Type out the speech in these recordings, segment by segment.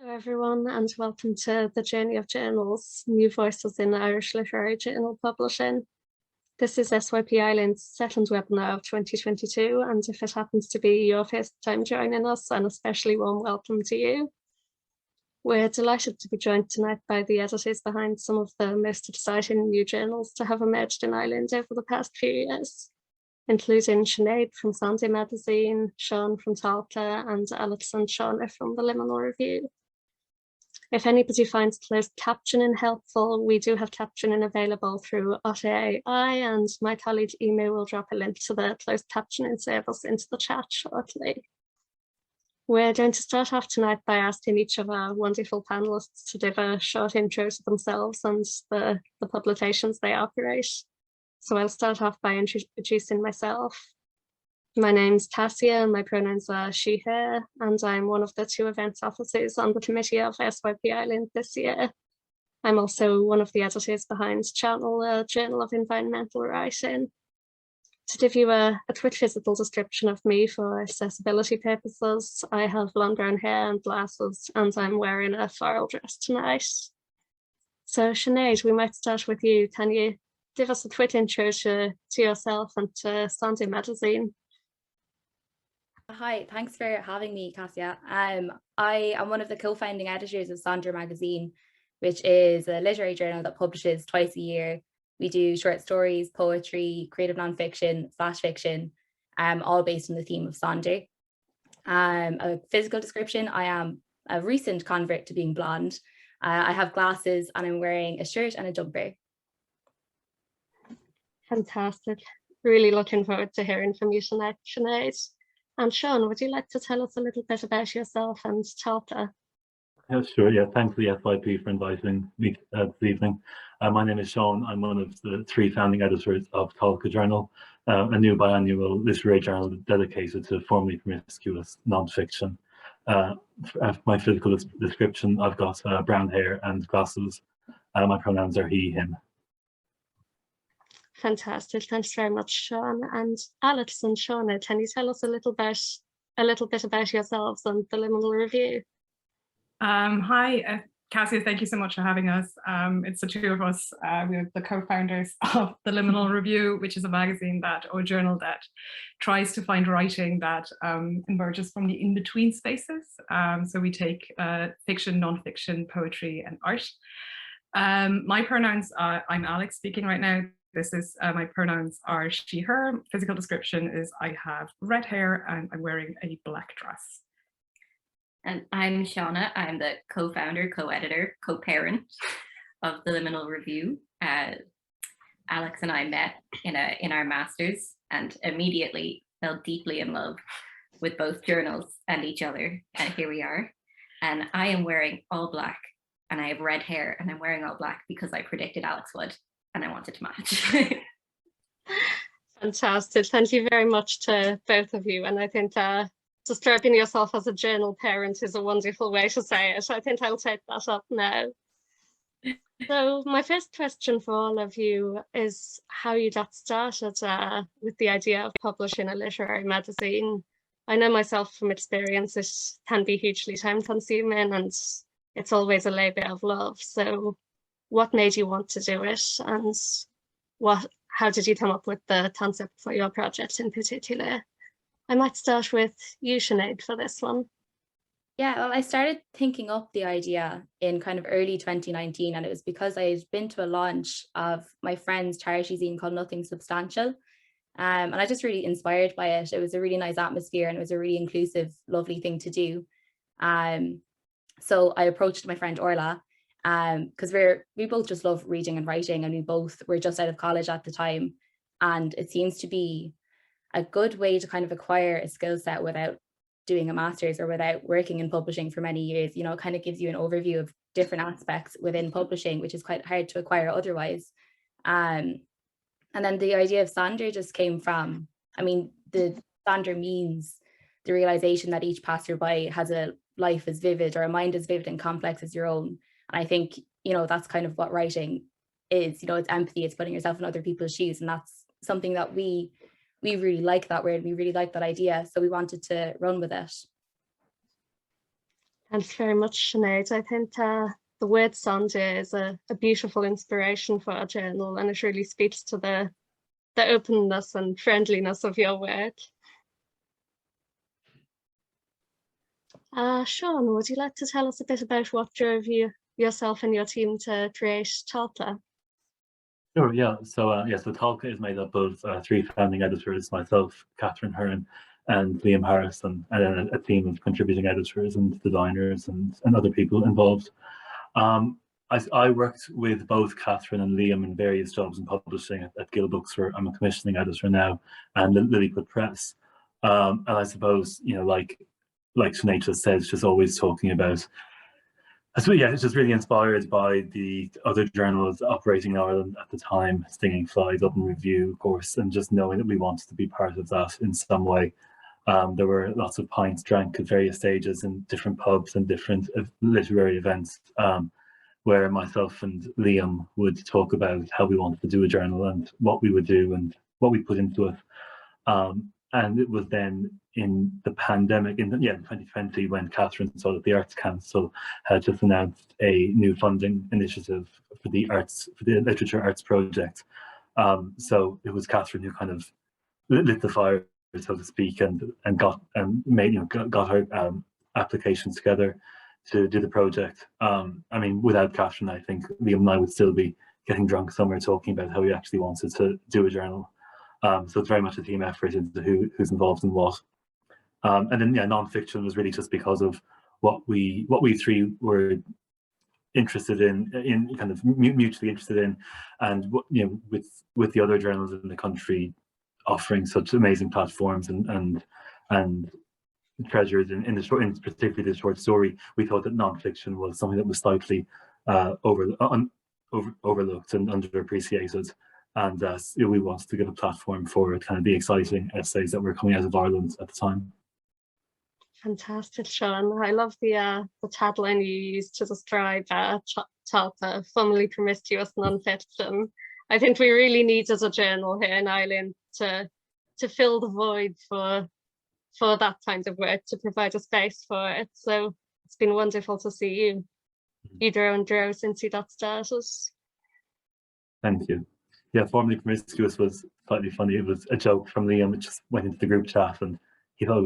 Hello everyone and welcome to The Journey of Journals, New Voices in Irish Literary Journal Publishing. This is SYP Ireland's second webinar of 2022, and if it happens to be your first time joining us, an especially warm welcome to you. We're delighted to be joined tonight by the editors behind some of the most exciting new journals to have emerged in Ireland over the past few years, including Sinéad from Sonder magazine, Seán from Tolka, and Alex and Shauna from the Liminal Review. If anybody finds closed captioning helpful, we do have captioning available through Otter AI, and my colleague Ema will drop a link to the closed captioning service into the chat shortly. We're going to start off tonight by asking each of our wonderful panelists to give a short intro to themselves and the publications they operate. So I'll start off by introducing myself. My name's Cassia and my pronouns are she, her, and I'm one of the two events officers on the committee of SYP Ireland this year. I'm also one of the editors behind Channel, a journal of environmental writing. To give you a quick physical description of me for accessibility purposes, I have long brown hair and glasses, and I'm wearing a floral dress tonight. So Sinead, we might start with you. Can you give us a quick intro to yourself and to Sonder magazine? Hi, thanks for having me, Cassia. I am one of the co-founding editors of Sonder magazine, which is a literary journal that publishes twice a year. We do short stories, poetry, creative nonfiction, flash fiction, all based on the theme of Sonder. A physical description, I am a recent convert to being blonde. I have glasses and I'm wearing a shirt and a jumper. Fantastic. Really looking forward to hearing from you tonight, Sinead. And Seán, would you like to tell us a little bit about yourself and Tolka? Yeah, sure. Yeah, thanks to the SYP for inviting me this evening. My name is Seán. I'm one of the three founding editors of Tolka Journal, a new biannual literary journal dedicated to formerly promiscuous nonfiction. My physical description, I've got brown hair and glasses. My pronouns are he, him. Fantastic. Thanks very much, Seán. And Alex and Shauna, can you tell us a little bit about yourselves and the Liminal Review? Hi, Cassia, thank you so much for having us. It's the two of us. We're the co-founders of the Liminal Review, which is a magazine or journal that tries to find writing that emerges from the in-between spaces. So we take fiction, non-fiction, poetry, and art. My pronouns are, I'm Alex speaking right now. This is my pronouns are she, her. Physical description is I have red hair and I'm wearing a black dress. And I'm Shauna. I'm the co-founder, co-editor, co-parent of the Liminal Review. Alex and I met in our masters and immediately fell deeply in love with both journals and each other. And here we are. And I am wearing all black and I have red hair and I'm wearing all black because I predicted Alex would and I wanted to match. Fantastic. Thank you very much to both of you. And I think describing yourself as a journal parent is a wonderful way to say it. I think I'll take that up now. So my first question for all of you is how you got started with the idea of publishing a literary magazine. I know myself from experience it can be hugely time consuming and it's always a labour of love. So what made you want to do it, and how did you come up with the concept for your project in particular? I might start with you, Sinead, for this one. Yeah, well, I started thinking up the idea in kind of early 2019, and it was because I had been to a launch of my friend's charity zine called Nothing Substantial. And I just really inspired by it. It was a really nice atmosphere and it was a really inclusive, lovely thing to do. So I approached my friend Orla, because we both just love reading and writing, and we both were just out of college at the time. And it seems to be a good way to kind of acquire a skill set without doing a master's or without working in publishing for many years. You know, it kind of gives you an overview of different aspects within publishing, which is quite hard to acquire otherwise. And then the idea of Sonder just came from, I mean, the Sonder means the realization that each passerby has a life as vivid or a mind as vivid and complex as your own. And I think, you know, that's kind of what writing is. You know, it's empathy, it's putting yourself in other people's shoes. And that's something that we really like that word. We really like that idea. So we wanted to run with it. Thanks very much, Sinead. I think the word Sonder is a beautiful inspiration for our journal, and it really speaks to the openness and friendliness of your work. Seán, would you like to tell us a bit about what drove yourself and your team to create Tolka? Sure, yeah. So so Tolka is made up of three founding editors, myself, Catherine Hearn, and Liam Harris, and then a team of contributing editors and designers and other people involved. I worked with both Catherine and Liam in various jobs in publishing at Gill Books, where I'm a commissioning editor now, and Lilliput Press. And I suppose, you know, like Sinead just said, just always talking about, so yeah, it's just really inspired by the other journals operating in Ireland at the time, Stinging Fly, Dublin Review, of course, and just knowing that we wanted to be part of that in some way. There were lots of pints drank at various stages in different pubs and different literary events, where myself and Liam would talk about how we wanted to do a journal and what we would do and what we put into it. And it was then in the pandemic, in 2020, when Catherine saw that the Arts Council had just announced a new funding initiative for the Literature Arts Project. So it was Catherine who kind of lit the fire, so to speak, and got her applications together to do the project. I mean, without Catherine, I think Liam and I would still be getting drunk somewhere talking about how we actually wanted to do a journal. So it's very much a team effort into who's involved in what. And then non-fiction was really just because of what we three were interested in kind of mutually interested in, and with the other journals in the country offering such amazing platforms and treasures in particularly the short story, we thought that non-fiction was something that was slightly overlooked and underappreciated. And we wanted to give a platform for kind of the exciting essays that were coming out of Ireland at the time. Fantastic, Seán. I love the tagline you used to describe Tolka, funnily promiscuous non-fiction. I think we really needed a journal here in Ireland to fill the void for that kind of work, to provide a space for it. So it's been wonderful to see you grow and grow since you got started. Thank you. Yeah, formerly promiscuous was slightly funny. It was a joke from Liam. It just went into the group chat, and he thought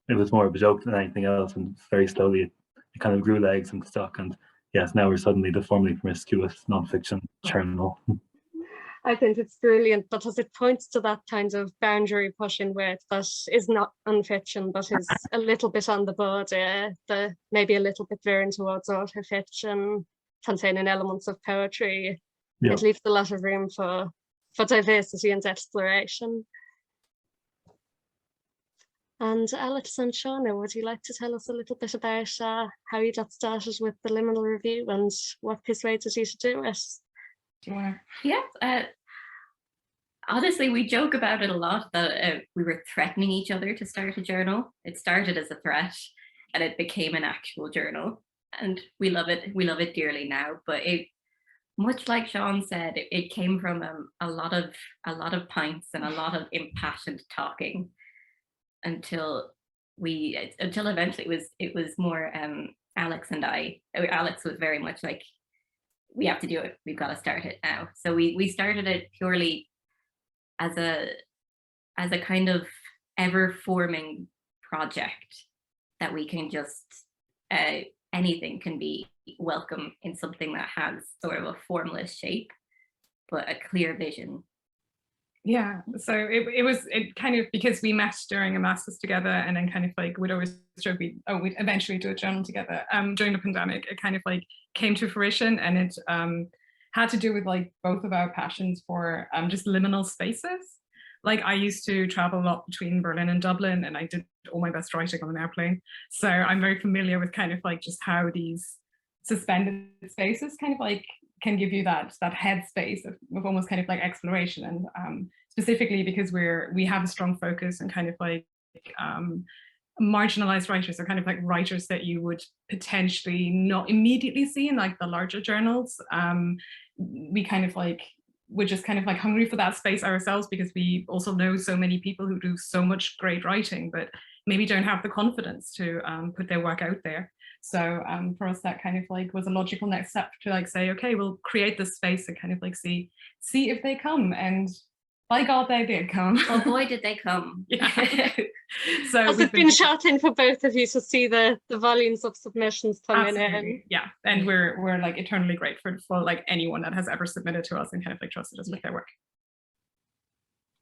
it was more of a joke than anything else. And very slowly, it kind of grew legs and stuck. And yes, now we're suddenly the formerly promiscuous non-fiction journal. I think it's brilliant because it points to that kind of boundary pushing work that is not non-fiction, but is a little bit on the border, maybe a little bit veering towards autofiction, containing elements of poetry. It leaves a lot of room for diversity and exploration. And Alex and Shauna, would you like to tell us a little bit about how you got started with the Liminal Review and what persuaded you to do it? Do you want to? Yeah, honestly, we joke about it a lot that we were threatening each other to start a journal. It started as a threat and it became an actual journal, and we love it. We love it dearly now, but much like Seán said, it came from a lot of pints and a lot of impassioned talking until eventually it was more Alex and I. Alex was very much like, we have to do it. We've got to start it now. So we started it purely as a kind of ever-forming project that we can just anything can be welcome in something that has sort of a formless shape, but a clear vision. Yeah, so it kind of, because we met during a master's together, and then kind of like we'd always joke we'd eventually do a journal together. During the pandemic, it kind of like came to fruition, and it had to do with like both of our passions for just liminal spaces. Like I used to travel a lot between Berlin and Dublin, and I did all my best writing on an airplane. So I'm very familiar with kind of like just how these suspended spaces kind of like can give you that headspace of almost kind of like exploration, and specifically because we have a strong focus on kind of like marginalized writers, or kind of like writers that you would potentially not immediately see in like the larger journals. We kind of like, we're just kind of like hungry for that space ourselves, because we also know so many people who do so much great writing but maybe don't have the confidence to put their work out there. So for us, that kind of like was a logical next step to like say, okay, we'll create this space and kind of like see if they come. And by God, they did come. Oh boy, did they come. Yeah. So has it been shocking for both of you to see the volumes of submissions coming in? Yeah, and we're like eternally grateful for like anyone that has ever submitted to us and kind of like trusted us with their work.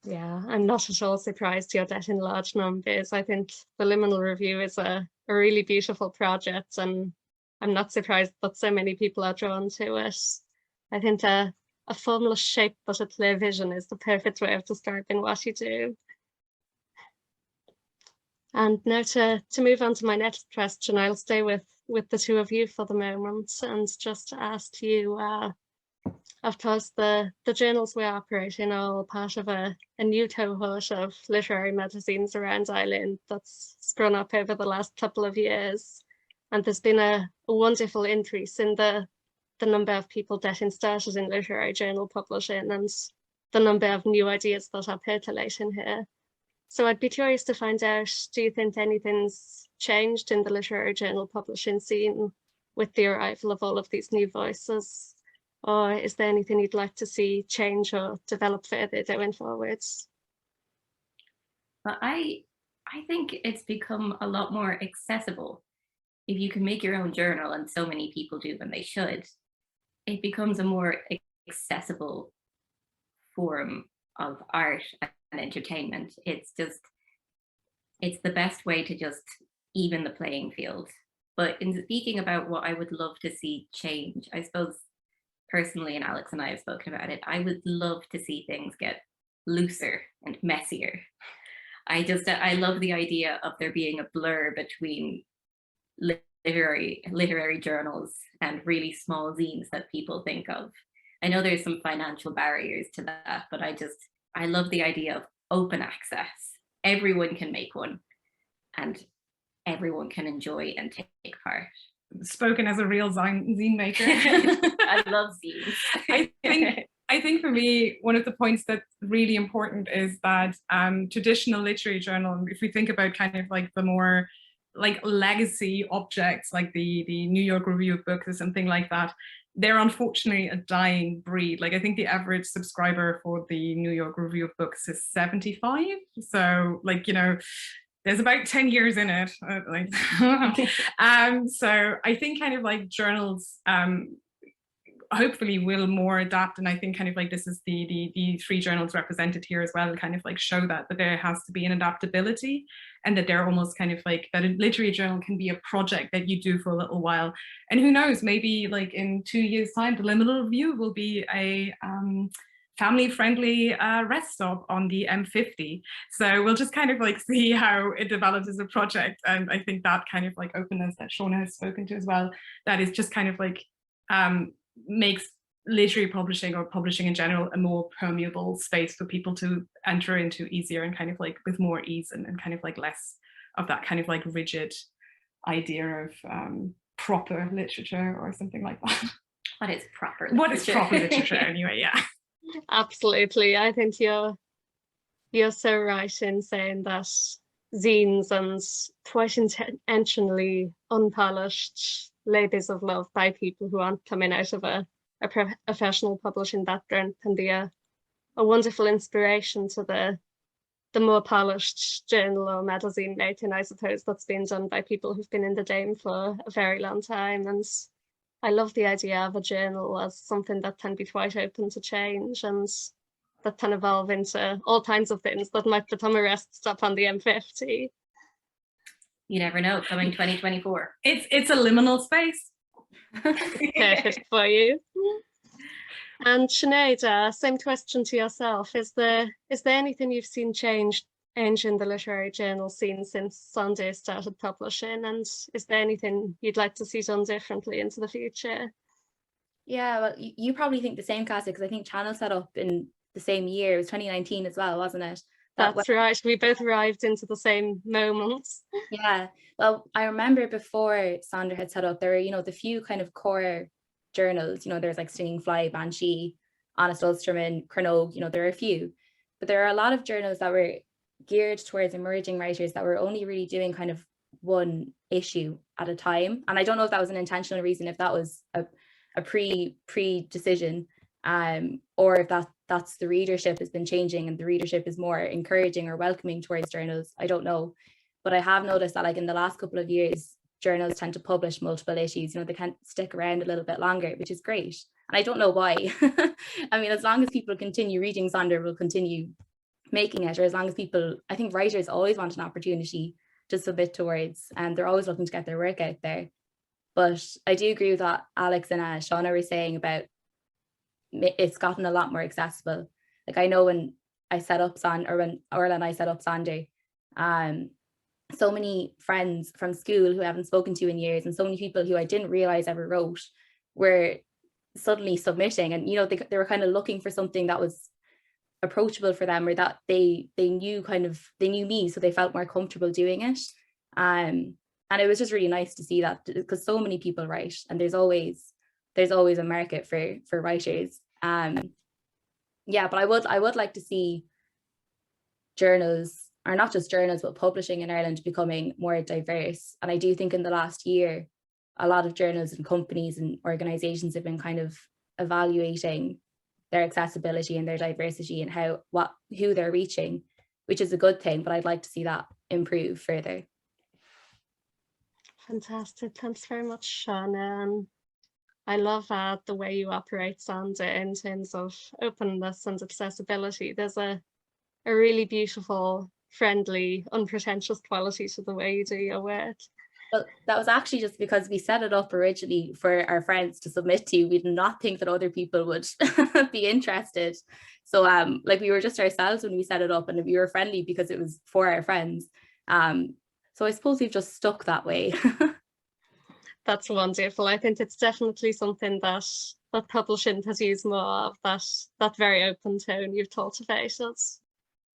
Yeah, I'm not at all surprised you're getting large numbers. I think the Liminal Review is a really beautiful project, and I'm not surprised that so many people are drawn to it. I think a formless shape but a clear vision is the perfect way of describing what you do. And now to move on to my next question, I'll stay with the two of you for the moment and just ask you, of course, the journals we operate in are all part of a new cohort of literary magazines around Ireland that's sprung up over the last couple of years. And there's been a wonderful increase in the number of people getting started in literary journal publishing and the number of new ideas that are percolating here. So I'd be curious to find out, do you think anything's changed in the literary journal publishing scene with the arrival of all of these new voices? Or is there anything you'd like to see change or develop further going forwards? But I think it's become a lot more accessible. If you can make your own journal, and so many people do when they should, it becomes a more accessible form of art and entertainment. It's the best way to just even the playing field. But in speaking about what I would love to see change, I suppose personally, and Alex and I have spoken about it, I would love to see things get looser and messier. I love the idea of there being a blur between literary journals and really small zines that people think of. I know there's some financial barriers to that, but I love the idea of open access. Everyone can make one and everyone can enjoy and take part. Spoken as a real zine maker. I love zines. I think for me, one of the points that's really important is that traditional literary journal, if we think about kind of like the more like legacy objects like the New York Review of Books or something like that, they're unfortunately a dying breed. Like I think the average subscriber for the New York Review of Books is 75. So like, you know, there's about 10 years in it. So I think kind of like journals hopefully will more adapt, and I think kind of like this is the three journals represented here as well, kind of like show that there has to be an adaptability, and that they're almost kind of like that a literary journal can be a project that you do for a little while, and who knows, maybe like in 2 years time the Liminal Review will be a family-friendly rest stop on the M50. So we'll just kind of like see how it develops as a project, and I think that kind of like openness that Seán has spoken to as well, that is just kind of like makes literary publishing or publishing in general a more permeable space for people to enter into easier and kind of like with more ease, and kind of like less of that kind of like rigid idea of proper literature or something like that. What is proper literature? What is proper literature anyway, yeah. Absolutely. I think you're so right in saying that zines and quite intentionally unpolished labours of love by people who aren't coming out of a professional publishing background can be a wonderful inspiration to the more polished journal or magazine making, I suppose, that's been done by people who've been in the game for a very long time. And I love the idea of a journal as something that can be quite open to change and that can evolve into all kinds of things that might become a rest stop on the M50. You never know, coming 2024. It's a liminal space. Perfect for you. And Sinéad, same question to yourself. Is there anything you've seen change in the literary journal scene since Sonder started publishing? And is there anything you'd like to see done differently into the future? Yeah, well, you probably think the same, Cassia, because I think Channel set up in the same year. It was 2019 as well, wasn't it? That's right. We both arrived into the same moment. Yeah. Well, I remember before Sonder had set up, there were, you know, the few kind of core journals, you know, there's like Stinging Fly, Banshee, Honest Ulsterman, Cronog, you know, there are a few. But there are a lot of journals that were geared towards emerging writers that were only really doing kind of one issue at a time. And I don't know if that was an intentional reason, if that was a pre-decision, or if that's the readership has been changing and the readership is more encouraging or welcoming towards journals. I don't know. But I have noticed that, like, in the last couple of years, journals tend to publish multiple issues. They can stick around a little bit longer, which is great. And I don't know why. I mean, as long as people continue reading Sonder, we'll continue making it, or as long as people, I think writers always want an opportunity to submit towards, and they're always looking to get their work out there. But I do agree with what Alex and Shauna were saying about it's gotten a lot more accessible. Like, I know when I set up when Orla and I set up Sonder, so many friends from school who I haven't spoken to in years, and so many people who I didn't realize ever wrote, were suddenly submitting, and they were kind of looking for something that was approachable for them, or that they knew me, so they felt more comfortable doing it. And it was just really nice to see that, because so many people write, and there's always a market for writers. Yeah, but I would like to see journals, or not just journals, but publishing in Ireland becoming more diverse. And I do think in the last year, a lot of journals and companies and organizations have been kind of evaluating their accessibility and their diversity and who they're reaching, which is a good thing, but I'd like to see that improve further. Fantastic. Thanks very much, Shauna. I love the way you operate, Sonder, in terms of openness and accessibility. There's a really beautiful, friendly, unpretentious quality to the way you do your work. Well, that was actually just because we set it up originally for our friends to submit to. We did not think that other people would be interested. So we were just ourselves when we set it up, and we were friendly because it was for our friends. So I suppose we've just stuck that way. That's wonderful. I think it's definitely something that publishing has used more of, that very open tone you've talked about it.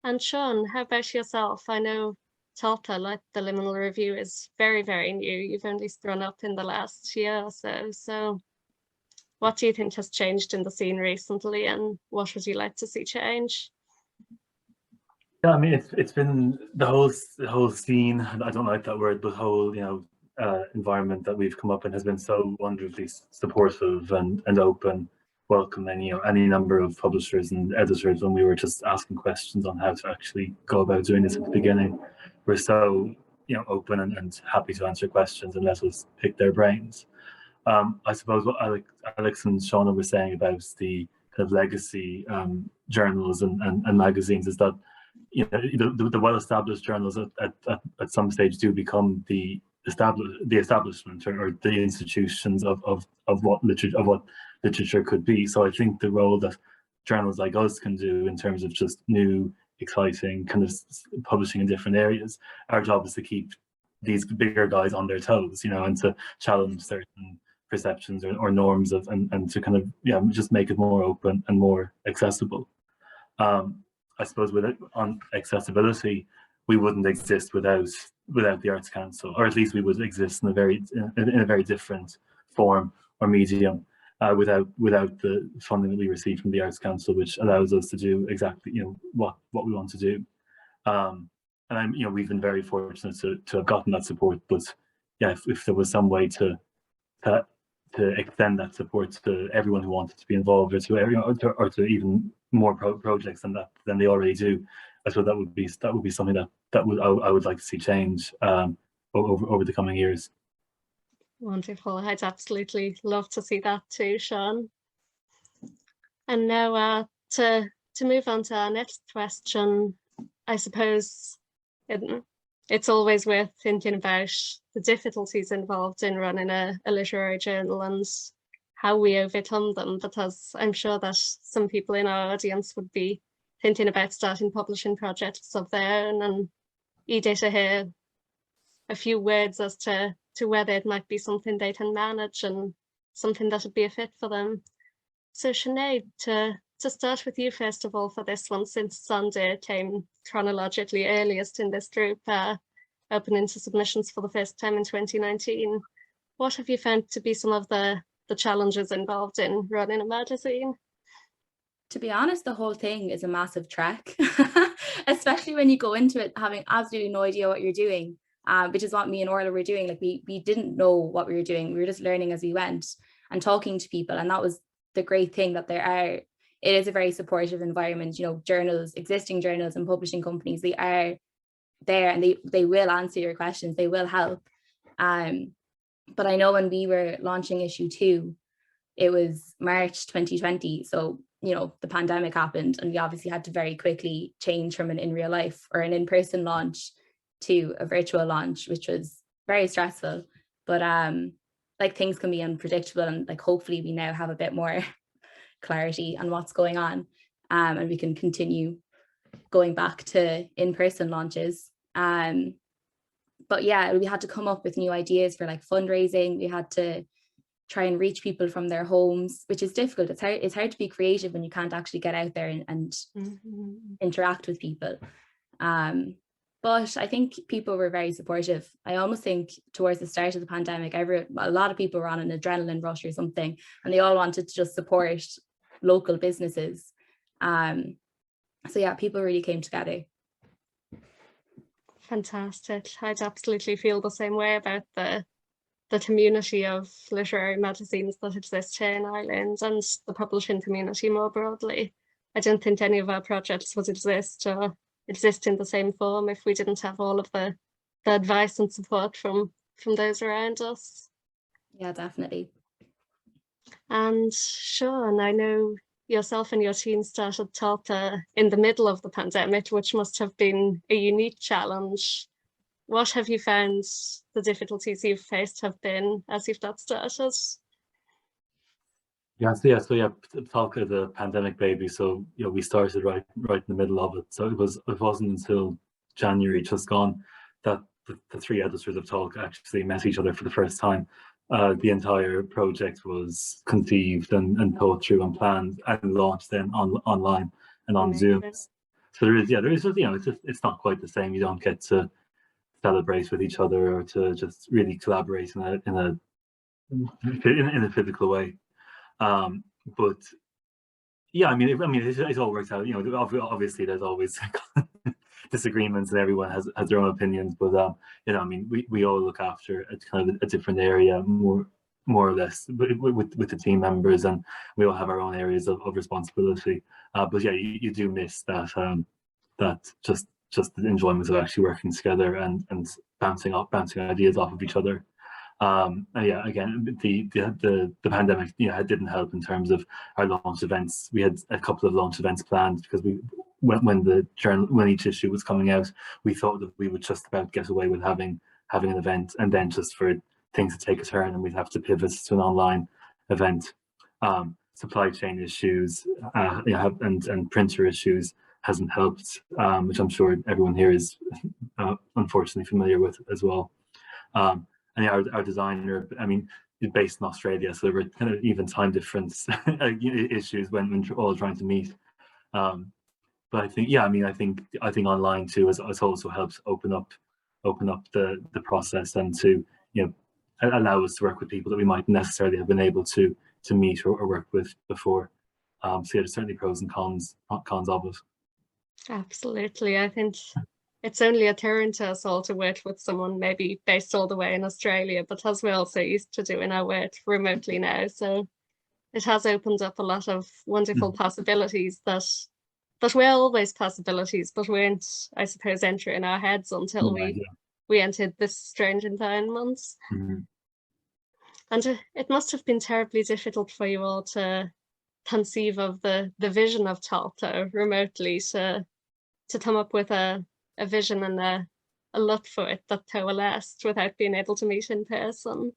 And Seán, how about yourself? I know Tolka, like the Liminal Review, is very, very new. You've only sprung up in the last year or so. So what do you think has changed in the scene recently, and what would you like to see change? Yeah, I mean, it's been the whole scene, I don't like that word, but whole, environment that we've come up in has been so wonderfully supportive and open, welcoming, any number of publishers and editors. When we were just asking questions on how to actually go about doing this at the beginning, we're so open and happy to answer questions and let us pick their brains. I suppose what Alex and Shauna were saying about the kind of legacy journals and magazines is that the well-established journals at some stage do become the establishment or the institutions of what literature could be. So I think the role that journals like us can do in terms of just new, exciting kind of publishing in different areas, our job is to keep these bigger guys on their toes, and to challenge certain perceptions or norms and to kind of just make it more open and more accessible. I suppose on accessibility, we wouldn't exist without the Arts Council, or at least we would exist in a very different form or medium without the funding that we receive from the Arts Council, which allows us to do exactly what we want to do. And we've been very fortunate to have gotten that support. But yeah, if there was some way to extend that support to everyone who wanted to be involved, or to even more projects than they already do, I suppose that would be something I would like to see change over the coming years. Wonderful. I'd absolutely love to see that too, Seán. And now to move on to our next question, I suppose it's always worth thinking about the difficulties involved in running a literary journal and how we overcome them, because I'm sure that some people in our audience would be thinking about starting publishing projects of their own, and eager to hear a few words as to whether it might be something they can manage and something that would be a fit for them. So Sinead, to start with you first of all for this one, since Sonder came chronologically earliest in this group, opening to submissions for the first time in 2019, what have you found to be some of the challenges involved in running a magazine? To be honest, the whole thing is a massive trek, especially when you go into it having absolutely no idea what you're doing. which is what me and Orla were doing. Like we didn't know what we were doing. We were just learning as we went and talking to people. And that was the great thing, that it is a very supportive environment. You know, journals, existing journals and publishing companies, they are there and they will answer your questions, they will help. But I know when we were launching issue 2, it was March 2020. So, you know, the pandemic happened and we obviously had to very quickly change from an in real life or an in-person launch to a virtual launch, which was very stressful. But like, things can be unpredictable, and like hopefully we now have a bit more clarity on what's going on, and we can continue going back to in-person launches. But yeah, we had to come up with new ideas for like fundraising. We had to try and reach people from their homes, which is difficult. It's hard to be creative when you can't actually get out there and interact with people. But I think people were very supportive. I almost think towards the start of the pandemic, a lot of people were on an adrenaline rush or something, and they all wanted to just support local businesses. So yeah, people really came together. Fantastic. I'd absolutely feel the same way about the community of literary magazines that exist here in Ireland and the publishing community more broadly. I don't think any of our projects would exist in the same form if we didn't have all of the advice and support from those around us. Yeah, definitely. And Seán, I know yourself and your team started Tolka in the middle of the pandemic, which must have been a unique challenge. What have you found the difficulties you've faced have been as you've got started? So Tolka is a pandemic baby, so you know, we started right in the middle of it. So it wasn't until January just gone that the 3 editors of Tolka actually met each other for the first time. The entire project was conceived and thought through and planned and launched then online and on Zoom. So there is just, you know, it's not quite the same. You don't get to celebrate with each other or to just really collaborate in a physical way. But yeah, I mean, it all works out. You know, obviously there's always disagreements and everyone has their own opinions, but you know, I mean, we all look after a kind of a different area more or less with the team members, and we all have our own areas of responsibility. But yeah, you do miss that just the enjoyment of actually working together and bouncing ideas off of each other. And yeah, again, the pandemic, you know, it didn't help in terms of our launch events. We had a couple of launch events planned because when each issue was coming out, we thought that we would just about get away with having an event, and then just for things to take a turn and we'd have to pivot to an online event. Supply chain issues, you know, and printer issues hasn't helped, which I'm sure everyone here is unfortunately familiar with as well. And yeah, our designer, I mean, is based in Australia, so there were kind of even time difference issues when all trying to meet. But I think, yeah, I mean, I think online too has also helped open up the process and to, you know, allow us to work with people that we might necessarily have been able to meet or work with before. So yeah, there's certainly pros and cons of it. Absolutely. I think it's only a turn to us all to work with someone maybe based all the way in Australia, but as we're also used to doing our work remotely now. So it has opened up a lot of wonderful possibilities that were always possibilities, but weren't, I suppose, entering our heads until we entered this strange environment. And it must have been terribly difficult for you all to conceive of the vision of Tolka remotely, to come up with a vision and a look for it that coalesced without being able to meet in person.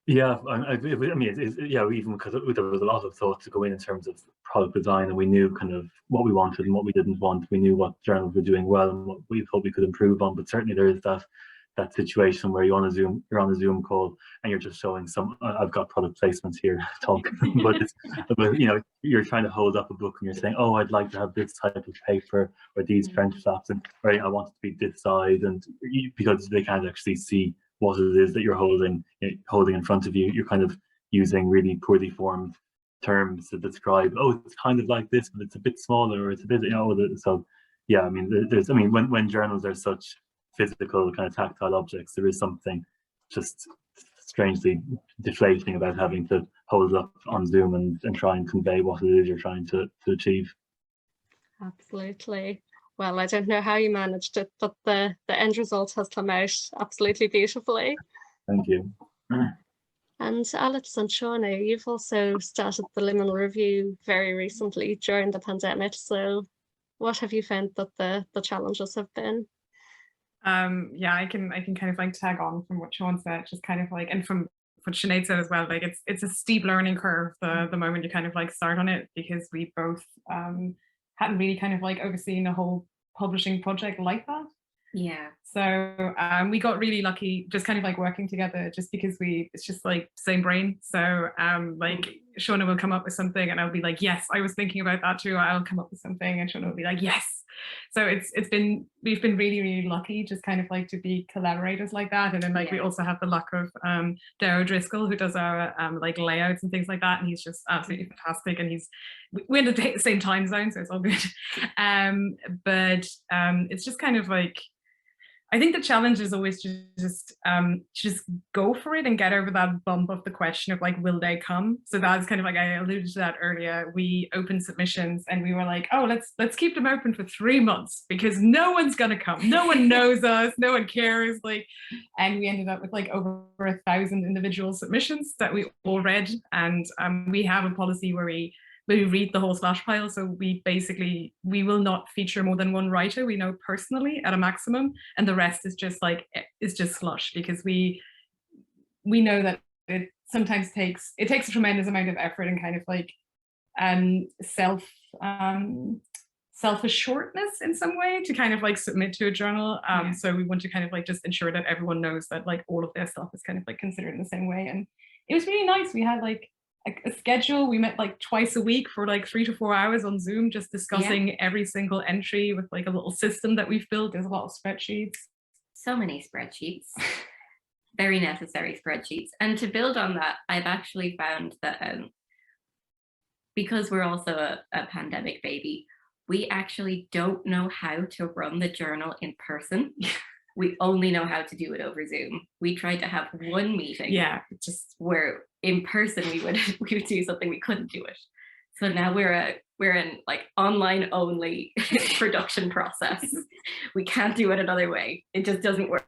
Yeah, I mean, yeah, even because there was a lot of thought to go in terms of product design, and we knew kind of what we wanted and what we didn't want. We knew what journals were doing well and what we thought we could improve on. But certainly there is that situation where you're on a Zoom call and you're just showing I've got product placements here, talk, but you know, you're trying to hold up a book and you're saying, oh, I'd like to have this type of paper or these French flaps, and right, I want it to be this size, and because they can't actually see what it is that you're holding in front of you, you're kind of using really poorly formed terms to describe, oh, it's kind of like this, but it's a bit smaller, or it's a bit, you know. So yeah, I mean, when journals are such physical kind of tactile objects. There is something just strangely deflating about having to hold it up on Zoom and try and convey what it is you're trying to achieve. Absolutely. Well, I don't know how you managed it, but the end result has come out absolutely beautifully. Thank you. And Alex and Seán, you've also started the Liminal Review very recently during the pandemic. So what have you found that the challenges have been? Yeah, I can kind of like tag on from what Seán said, just kind of like, and from what Sinead said as well, like it's a steep learning curve the moment you kind of like start on it, because we both hadn't really kind of like overseen a whole publishing project like that. Yeah. So we got really lucky just kind of like working together, just because it's just like same brain. So like Seán will come up with something and I'll be like, yes, I was thinking about that too. I'll come up with something and Seán will be like, yes. So we've been really, really lucky just kind of like to be collaborators like that. And then like we also have the luck of Darrow Driscoll, who does our like layouts and things like that. And he's just absolutely fantastic. And we're in the same time zone, so it's all good. But it's just kind of like, I think the challenge is always just go for it and get over that bump of the question of like, will they come? So that's kind of like, I alluded to that earlier. We opened submissions and we were like, oh, let's keep them open for 3 months because no one's gonna come. No one knows us, no one cares. Like, and we ended up with like over 1,000 individual submissions that we all read. And we have a policy where we read the whole slash pile. So we will not feature more than one writer we know personally at a maximum. And the rest is just slush, because we know that it sometimes takes a tremendous amount of effort and kind of like self-assuredness in some way to kind of like submit to a journal. So we want to kind of like just ensure that everyone knows that like all of their stuff is kind of like considered in the same way. And it was really nice. We had like a schedule. We met like twice a week for like 3 to 4 hours on Zoom, just discussing every single entry with like a little system that we've built. There's a lot of spreadsheets. So many spreadsheets, very necessary spreadsheets. And to build on that, I've actually found that because we're also a pandemic baby, we actually don't know how to run the journal in person. We only know how to do it over Zoom. We tried to have one meeting, just where in person we would do something, we couldn't do it. So now we're in like online only production process. We can't do it another way. It just doesn't work.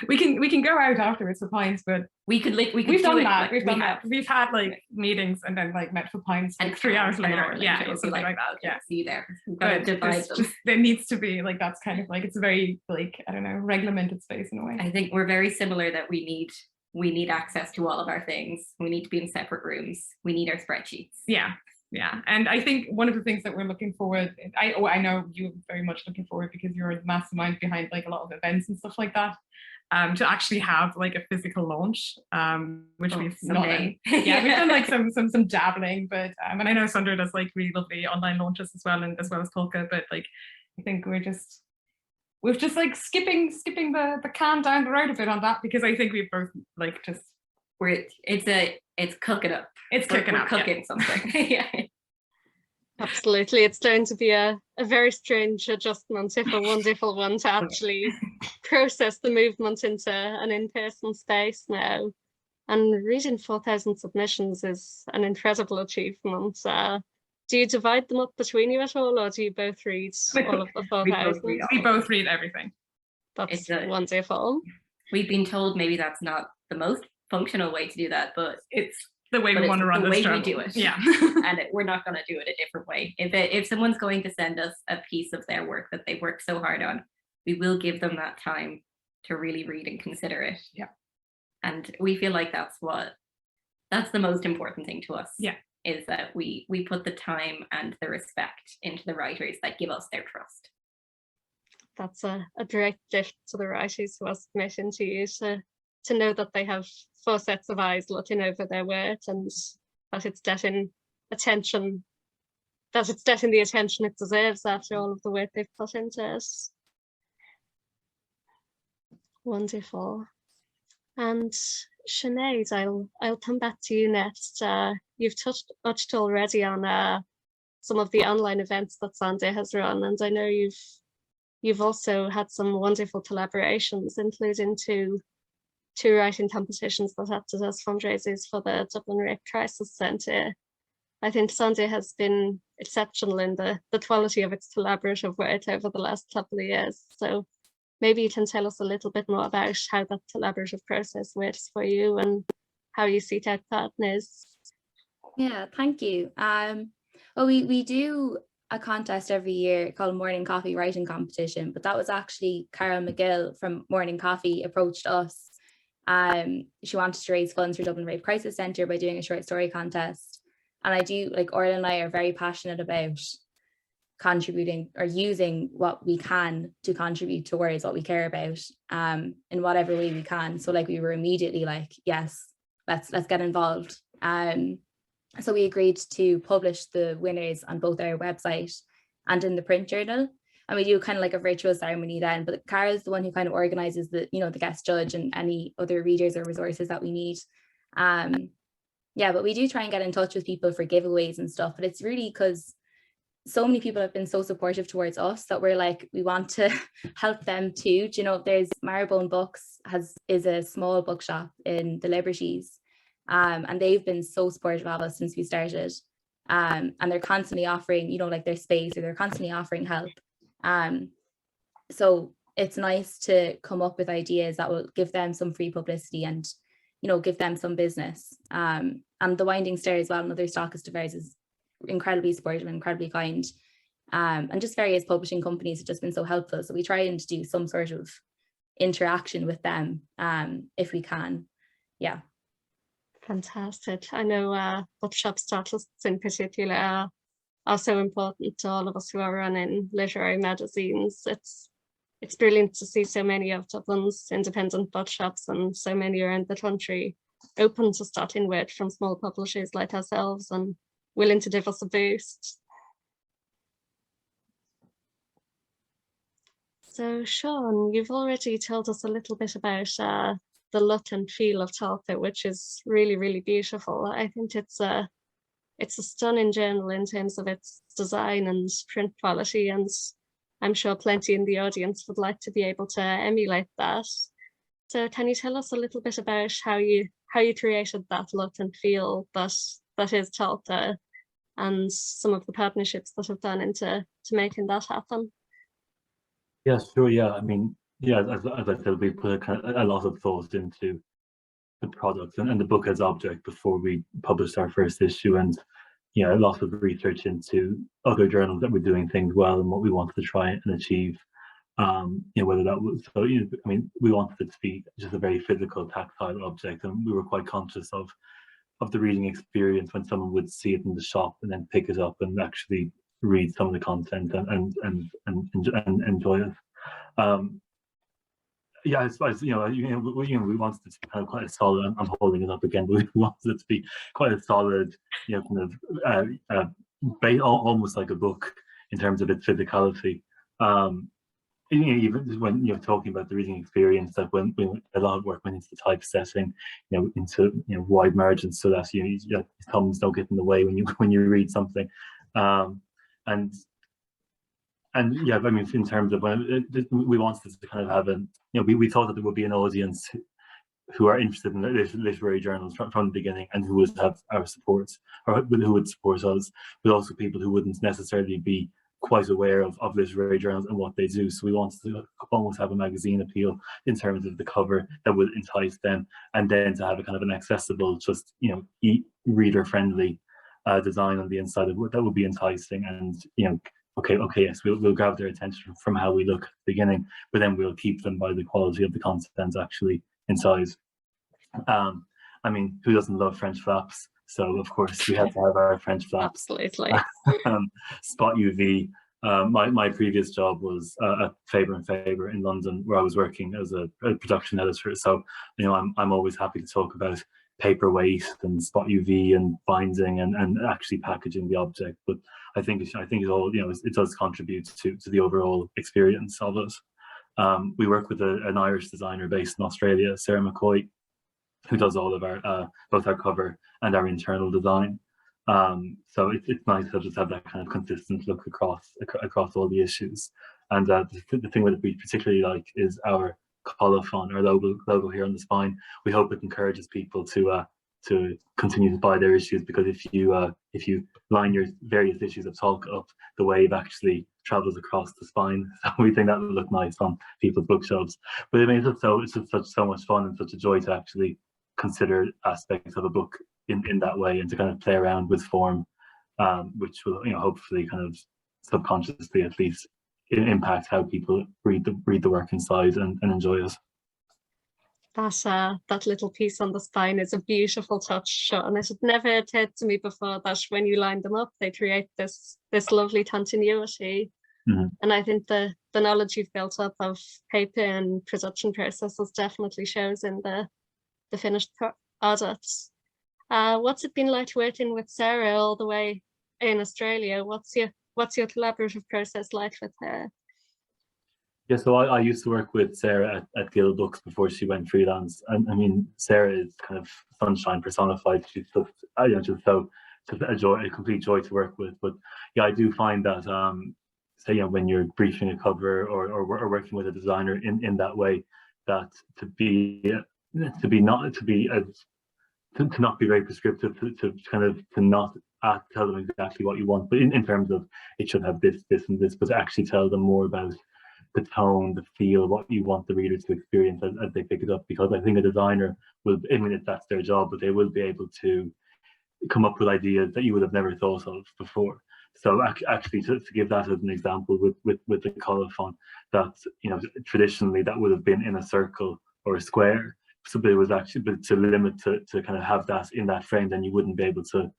we can go out afterwards for pints, but we've done that. We've had like meetings and then like met for pints and like 3 hours later. Yeah, something like that. Yeah, see you there. We've got to divide them. There needs to be like, that's kind of like, it's a very like, I don't know, regulated space in a way. I think we're very similar, that we need access to all of our things. We need to be in separate rooms. We need our spreadsheets. Yeah, and I think one of the things that we're looking forward, I know you're very much looking forward, because you're the mastermind behind like a lot of events and stuff like that, to actually have like a physical launch, which we've not done. Yeah, we've done like some dabbling, but and I know Sonder does like really lovely online launches as well as Tolka, but like I think we're just like skipping the can down the road a bit on that, because I think we've both like just it's cooking up. We're cooking something. Yeah. Absolutely. It's going to be a very strange adjustment, if a wonderful one, to actually process the movement into an in-person space now. And reading 4,000 submissions is an incredible achievement. Do you divide them up between you at all, or do you both read all of the 4,000? We both read everything. That's wonderful. We've been told maybe that's not the most functional way to do that, but it's the way we want to run this journal. We do it. Yeah. And we're not going to do it a different way. If someone's going to send us a piece of their work that they've worked so hard on, we will give them that time to really read and consider it. Yeah. And we feel like that's the most important thing to us. Yeah. Is that we put the time and the respect into the writers that give us their trust. That's a direct gift to the writers who are submitting to you, to know that they have 4 sets of eyes looking over their work, and that it's getting attention, the attention it deserves after all of the work they've put into it. Wonderful. And Sinead, I'll come back to you next. You've touched already on some of the online events that Sonder has run, and I know you've you've also had some wonderful collaborations, including two writing competitions that acted as fundraisers for the Dublin Rape Crisis Centre. I think Sonder has been exceptional in the quality of its collaborative work over the last couple of years. So maybe you can tell us a little bit more about how that collaborative process works for you and how you seek out partners. Yeah, thank you. Well, we do a contest every year called Morning Coffee Writing Competition, but that was actually Carol McGill from Morning Coffee approached us. She wanted to raise funds for Dublin Rape Crisis Centre by doing a short story contest. And I do, like, Orla and I are very passionate about contributing or using what we can to contribute towards what we care about in whatever way we can. So like we were immediately like, yes, let's get involved. So we agreed to publish the winners on both our website and in the print journal. And we do kind of like a virtual ceremony then, but Carol's the one who kind of organizes the, you know, the guest judge and any other readers or resources that we need. Yeah, but we do try and get in touch with people for giveaways and stuff, but it's really because so many people have been so supportive towards us that we're like, we want to help them too. Do you know, there's Marrowbone Books is a small bookshop in the Liberties, and they've been so supportive of us since we started, and they're constantly offering, you know, like their space, or they're constantly offering help. So it's nice to come up with ideas that will give them some free publicity and, you know, give them some business. And the Winding Stair as well, another stockist of ours, is incredibly supportive and incredibly kind. And just various publishing companies have just been so helpful. So we try and do some sort of interaction with them if we can. Yeah. Fantastic. I know bookshop stockists in particular are so important to all of us who are running literary magazines. It's brilliant to see so many of Dublin's independent bookshops and so many around the country open to starting work from small publishers like ourselves and willing to give us a boost. So Seán, you've already told us a little bit about the look and feel of Tolka, which is really, really beautiful. I think it's a stunning journal in terms of its design and print quality, and I'm sure plenty in the audience would like to be able to emulate that. So can you tell us a little bit about how you created that look and feel that is Tolka, and some of the partnerships that have gone into making that happen? Yes, sure. Yeah, I mean, yeah, as I said, we put a lot of thought into the product and the book as object before we published our first issue, and a lot of research into other journals that were doing things well and what we wanted to try and achieve. Whether that was, so, I mean, we wanted it to be just a very physical, tactile object, and we were quite conscious of the reading experience when someone would see it in the shop and then pick it up and actually read some of the content and enjoy it. I suppose we wanted it to be kind of quite a solid. I'm holding it up again, but we wanted it to be quite a solid, almost like a book in terms of its physicality. Even when you're talking about the reading experience, that when a lot of work went into the typesetting, into wide margins so that your thumbs don't get in the way when you read something, and yeah, I mean, in terms of when we wanted to kind of have we thought that there would be an audience who are interested in literary journals from the beginning and who would have our support, or who would support us, but also people who wouldn't necessarily be quite aware of literary journals and what they do. So we wanted to almost have a magazine appeal in terms of the cover that would entice them, and then to have a kind of an accessible, just reader friendly design on the inside of it that would be enticing, and okay, yes, we'll grab their attention from how we look at the beginning, but then we'll keep them by the quality of the content actually inside. I mean, who doesn't love French flaps? So of course we had to have our French flaps. Absolutely. Spot UV. My previous job was at Faber & Faber in London, where I was working as a production editor. So I'm always happy to talk about paperweight and spot UV and binding and actually packaging the object. But I think it all it does contribute to the overall experience of it. We work with an Irish designer based in Australia, Sarah McCoy, who does all of our both our cover and our internal design. So it's nice to just have that kind of consistent look across all the issues. And the thing that we particularly like is our colophon, our logo here on the spine. We hope it encourages people to continue to buy their issues, because if you line your various issues of Tolka up, the wave actually travels across the spine. So we think that would look nice on people's bookshelves. But I mean, it's just so much fun and such a joy to actually consider aspects of a book in that way, and to kind of play around with form, which will, you know, hopefully kind of subconsciously at least impact how people read the work inside and enjoy it. That little piece on the spine is a beautiful touch, and it had never occurred to me before that when you line them up, they create this lovely continuity. Mm-hmm. And I think the knowledge you've built up of paper and production processes definitely shows in the finished product. What's it been like working with Sarah all the way in Australia? What's your collaborative process like with her? Yeah, so I used to work with Sarah at Guild Books before she went freelance, and I mean, Sarah is kind of sunshine personified. She's just, you know, just a joy, a complete joy to work with. But yeah, I do find that say, you know, when you're briefing a cover or working with a designer in that way, that to not be very prescriptive, to not tell them exactly what you want, but in terms of it should have this and this, but to actually tell them more about the tone, the feel, what you want the reader to experience as they pick it up. Because I think a designer will, I mean, that's their job, but they will be able to come up with ideas that you would have never thought of before. So actually, to give that as an example with the colophon, that, you know, traditionally that would have been in a circle or a square. So, but it was actually, but to limit to kind of have that in that frame, then you wouldn't be able to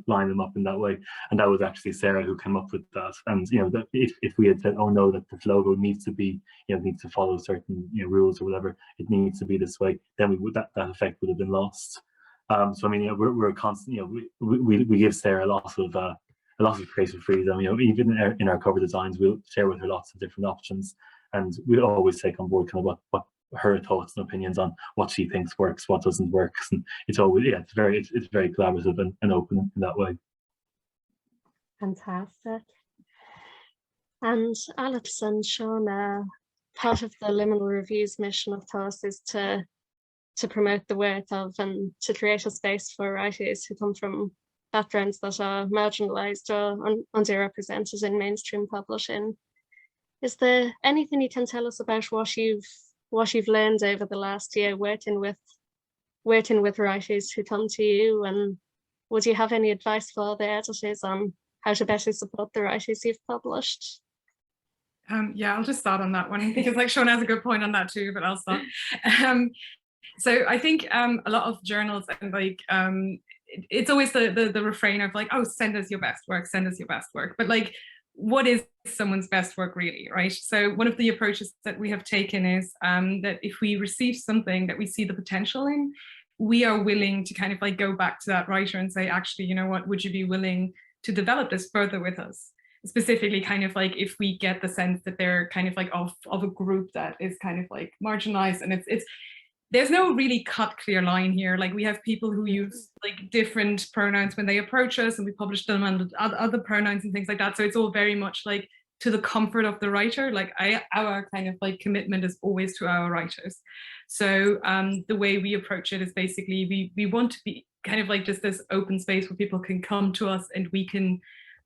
line them up in that way. And that was actually Sarah who came up with that. And, you know, that if we had said, oh no, that this logo needs to be, you know, needs to follow certain, you know, rules or whatever, it needs to be this way, then we would, that effect would have been lost. So I mean, you know, we're constant, you know, we give Sarah a lot of creative freedom. You know, even in our cover designs, we'll share with her lots of different options, and we'll always take on board kind of what her thoughts and opinions on what she thinks works, what doesn't work. And it's always, yeah, it's very collaborative and open in that way. Fantastic. And Alex and Seán, part of the Liminal Review's mission, of course, is to promote the work of and to create a space for writers who come from backgrounds that are marginalised or underrepresented in mainstream publishing. Is there anything you can tell us about what you've learned over the last year working with writers who come to you, and would you have any advice for the editors on how to better support the writers you've published? Yeah, I'll just start on that one because like Seán has a good point on that too, but I'll start. So I think a lot of journals and like it's always the refrain of like, oh, send us your best work, send us your best work. But like, what is someone's best work really, right? So one of the approaches that we have taken is that if we receive something that we see the potential in, we are willing to kind of like go back to that writer and say, actually, you know what, would you be willing to develop this further with us? Specifically kind of like if we get the sense that they're kind of like of a group that is kind of like marginalized, and it's there's no really cut clear line here. Like we have people who use like different pronouns when they approach us, and we publish them under other pronouns and things like that. So it's all very much like to the comfort of the writer. Like our kind of like commitment is always to our writers. So the way we approach it is basically we want to be kind of like just this open space where people can come to us and we can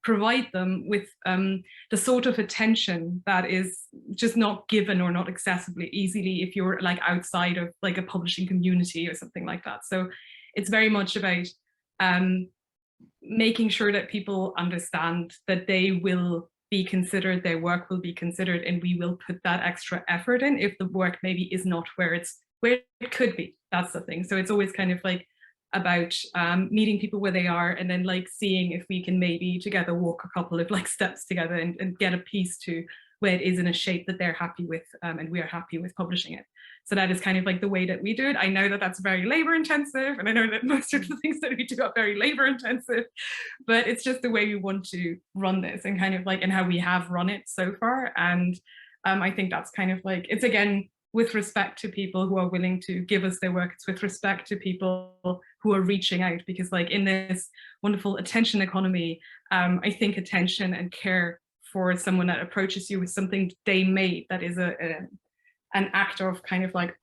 provide them with the sort of attention that is just not given or not accessibly easily if you're like outside of like a publishing community or something like that. So it's very much about making sure that people understand that they will be considered, their work will be considered, and we will put that extra effort in if the work maybe is not where it could be. That's the thing. So it's always kind of like about meeting people where they are, and then like seeing if we can maybe together walk a couple of like steps together and get a piece to where it is in a shape that they're happy with, and we are happy with publishing it. So that is kind of like the way that we do it. I know that that's very labor intensive, and I know that most of the things that we do are very labor intensive, but it's just the way we want to run this and kind of like, and how we have run it so far. And I think that's kind of like, it's again, with respect to people who are willing to give us their work. It's with respect to people who are reaching out, because like in this wonderful attention economy, I think attention and care for someone that approaches you with something they made that is an act of kind of like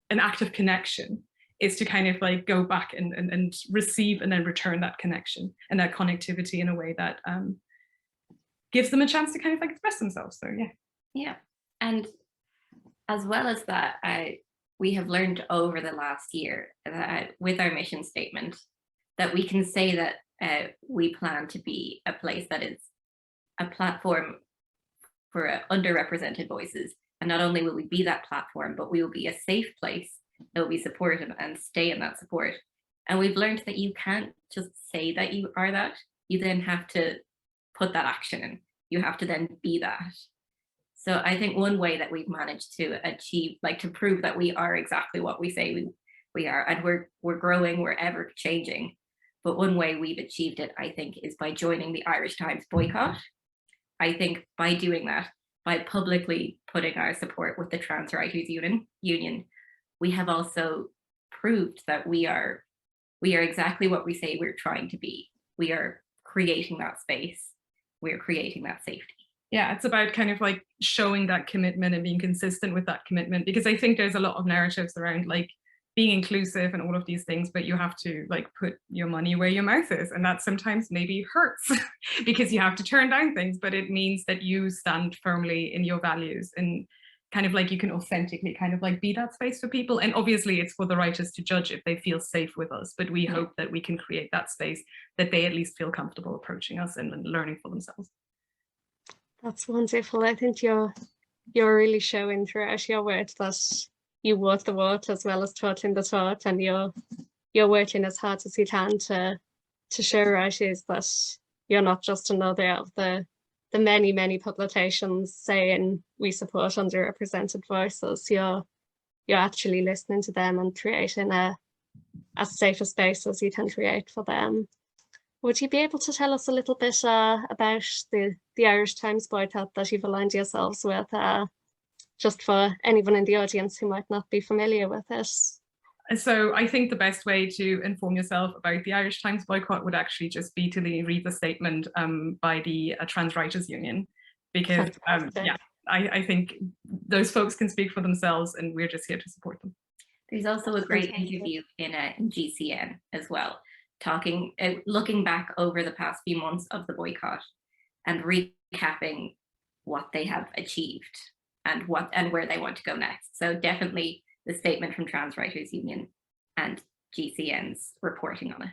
an act of connection, is to kind of like go back and receive and then return that connection and that connectivity in a way that gives them a chance to kind of like express themselves. So yeah. And as well as that, we have learned over the last year that with our mission statement that we can say that we plan to be a place that is a platform for underrepresented voices. And not only will we be that platform, but we will be a safe place that will be supportive and stay in that support. And we've learned that you can't just say that you are that. You then have to put that action in. You have to then be that. So I think one way that we've managed to achieve, like to prove that we are exactly what we say we are, and we're growing, we're ever changing. But one way we've achieved it, I think, is by joining the Irish Times boycott. I think by doing that, by publicly putting our support with the Trans Writers Union, we have also proved that we are exactly what we say we're trying to be. We are creating that space. We're creating that safety. Yeah, it's about kind of like showing that commitment and being consistent with that commitment, because I think there's a lot of narratives around like being inclusive and all of these things, but you have to like put your money where your mouth is, and that sometimes maybe hurts because you have to turn down things, but it means that you stand firmly in your values and kind of like you can authentically kind of like be that space for people. And obviously it's for the writers to judge if they feel safe with us, but we hope that we can create that space that they at least feel comfortable approaching us and learning for themselves. That's wonderful. I think you're really showing throughout your work that you walk the walk as well as taught in the talk, and you're working as hard as you can to show writers that you're not just another of the many publications saying we support underrepresented voices. You're actually listening to them and creating as safe a space as you can create for them. Would you be able to tell us a little bit about the Irish Times boycott that you've aligned yourselves with, just for anyone in the audience who might not be familiar with it? So I think the best way to inform yourself about the Irish Times boycott would actually just be to read the statement by the Trans Writers Union, because I think those folks can speak for themselves and we're just here to support them. There's also a great interview in GCN as well, looking back over the past few months of the boycott and recapping what they have achieved and where they want to go next. So definitely the statement from Trans Writers Union and GCN's reporting on it.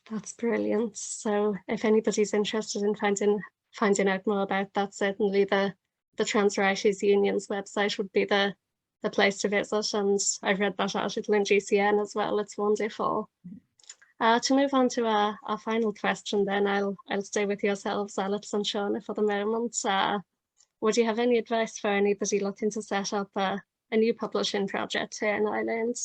That's brilliant. So if anybody's interested in finding out more about that, certainly the Trans Writers Union's website would be the place to visit. And I've read that article in GCN as well. It's wonderful. To move on to our final question then, I'll stay with yourselves, Alex and Seán, for the moment. Would you have any advice for anybody looking to set up a new publishing project here in Ireland?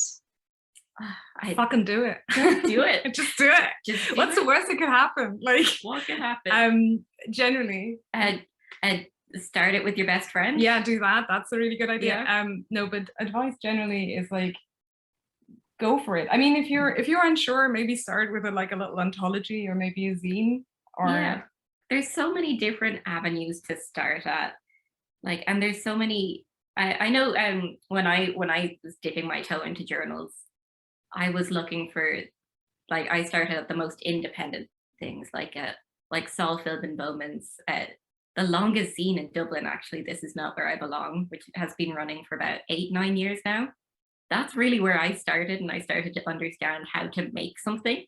I fucking do it. Do it. Just do it. What's the worst that could happen? Like, what could happen? Generally. Start it with your best friend. Yeah, do that. That's a really good idea. Yeah. No, but advice generally is like, go for it. I mean, if you're unsure, maybe start with a little anthology or maybe a zine. Or yeah. There's so many different avenues to start at. Like, and there's so many. I know when I was dipping my toe into journals, I was looking for, like, I started at the most independent things, like Saulfield and Bowman's, the longest zine in Dublin, actually, This Is Not Where I Belong, which has been running for about 8-9 years now. That's really where I started, and I started to understand how to make something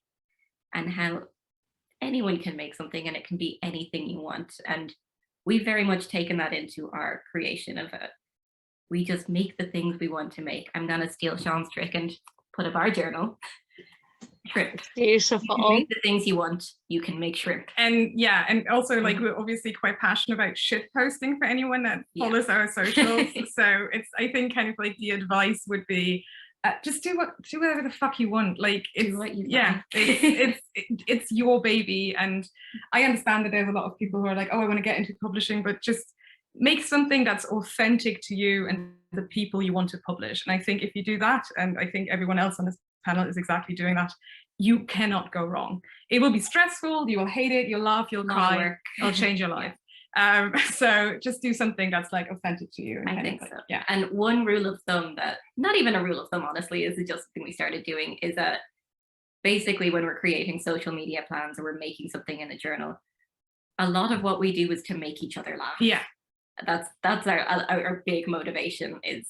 and how anyone can make something, and it can be anything you want. And we've very much taken that into our creation of it. We just make the things we want to make. I'm gonna steal Seán's trick and put up our journal. Shrimp. Beautiful. You can make the things you want. You can make shrimp. And yeah, and also like we're obviously quite passionate about shit posting for anyone that follows our socials. So I think kind of like the advice would be just do whatever the fuck you want. Like it's your baby. And I understand that there's a lot of people who are like, oh, I want to get into publishing, but just make something that's authentic to you and the people you want to publish. And I think if you do that, and I think everyone else on this panel is exactly doing that, you cannot go wrong. It will be stressful, you will hate it, you'll laugh, you'll cry, it'll change your life. So just do something that's like authentic to you. I think so. Yeah. And one rule of thumb that, not even a rule of thumb, honestly, is just something we started doing, is that basically when we're creating social media plans or we're making something in a journal, a lot of what we do is to make each other laugh. Yeah. That's our big motivation, is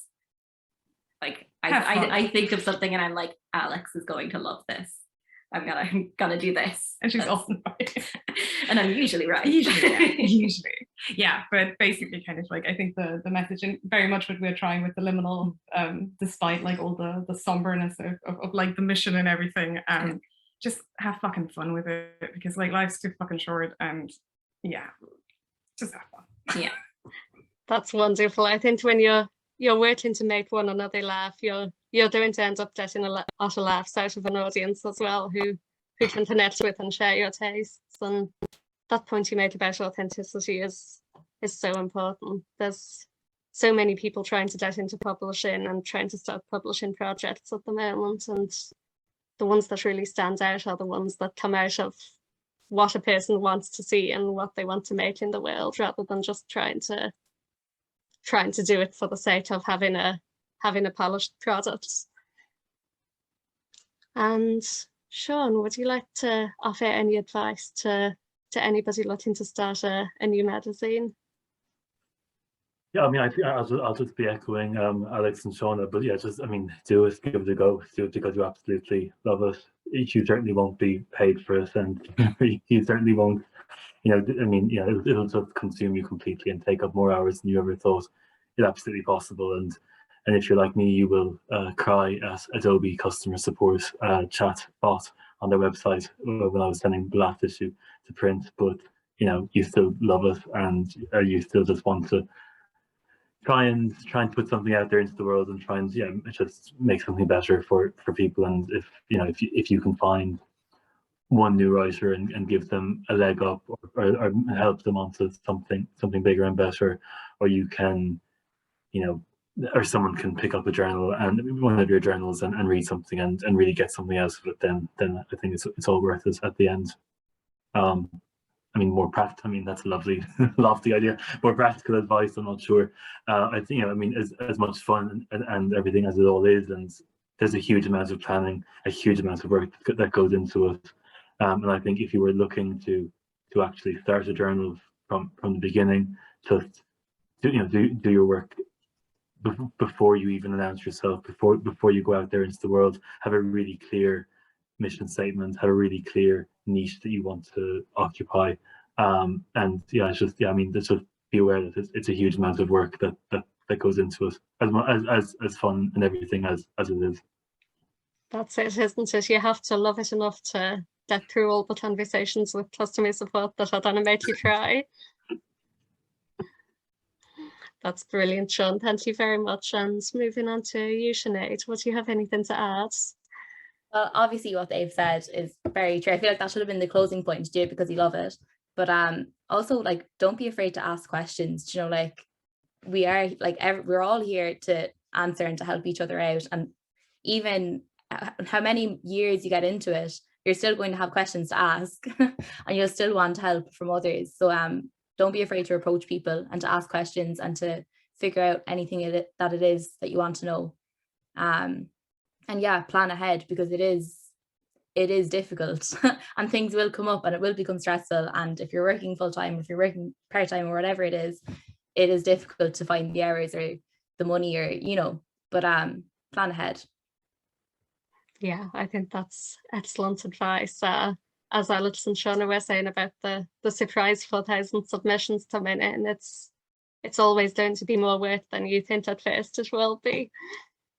like, I think of something and I'm like, Alex is going to love this. I'm gonna do this. And she's often right. And I'm usually right. Usually. Yeah, but basically kind of like, I think the message, and very much what we're trying with the Liminal, despite like all the somberness of like the mission and everything, just have fucking fun with it, because like life's too fucking short, and yeah, just have fun. Yeah. That's wonderful. I think when you're working to make one another laugh, you're going to end up getting a lot of laughs out of an audience as well, who can connect with and share your tastes. And that point you made about authenticity is so important. There's so many people trying to get into publishing and trying to start publishing projects at the moment, and the ones that really stand out are the ones that come out of what a person wants to see and what they want to make in the world, rather than just trying to do it for the sake of having a polished product. And Seán, would you like to offer any advice to anybody looking to start a new magazine? Yeah, I mean, I think I'll just be echoing Alex and Shauna, but yeah, just, I mean, do it, give it a go, do it because you absolutely love it. You certainly won't be paid for it, and you certainly won't, I mean, it'll just consume you completely and take up more hours than you ever thought it absolutely possible. And if you're like me, you will cry at Adobe customer support chat bot on their website when I was sending the last issue to print. But you still love it, and you still just want to try and put something out there into the world, and try and just make something better for people. And if you can find one new writer and give them a leg up, or help them onto something bigger and better, or you can or someone can pick up a journal, and one of your journals, and read something and really get something out of it, then I think it's all worth it at the end. I mean, more practical. I mean, that's a lovely, lofty idea. More practical advice, I'm not sure. I think, I mean, as much fun and everything as it all is, and there's a huge amount of planning, a huge amount of work that goes into it. And I think if you were looking to actually start a journal from the beginning, just do your work before you even announce yourself, before you go out there into the world. Have a really clear mission statement, have a really clear niche that you want to occupy, and I mean, just be aware that it's a huge amount of work that goes into it, as fun and everything as it is. That's it, isn't it? You have to love it enough to get through all the conversations with customer support that are going to make you cry. That's brilliant, Seán. Thank you very much. And moving on to you, Sinead, would you have anything to add? Well, obviously what they've said is very true. I feel like that should have been the closing point, to do it because you love it. But also, like, don't be afraid to ask questions. Like, we are, like, we're all here to answer and to help each other out. And even how many years you get into it, you're still going to have questions to ask, and you'll still want help from others. So don't be afraid to approach people and to ask questions and to figure out anything that it is that you want to know. And yeah, plan ahead, because it is difficult and things will come up and it will become stressful. And if you're working full-time, if you're working part-time, or whatever it is difficult to find the hours or the money, or but plan ahead. Yeah, I think that's excellent advice. As Alex and Shauna were saying about the surprise 4,000 submissions coming in, it's always going to be more work than you think at first it will be.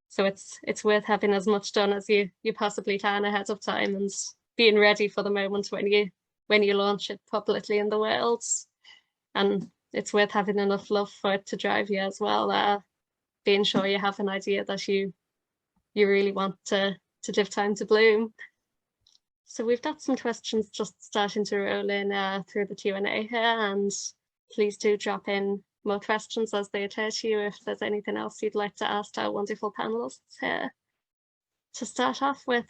So it's worth having as much done as you possibly can ahead of time, and being ready for the moment when you launch it publicly in the world. And it's worth having enough love for it to drive you as well. Being sure you have an idea that you really want to give time to bloom. So we've got some questions just starting to roll in through the Q&A here, and please do drop in more questions as they occur to you if there's anything else you'd like to ask our wonderful panelists here. To start off with,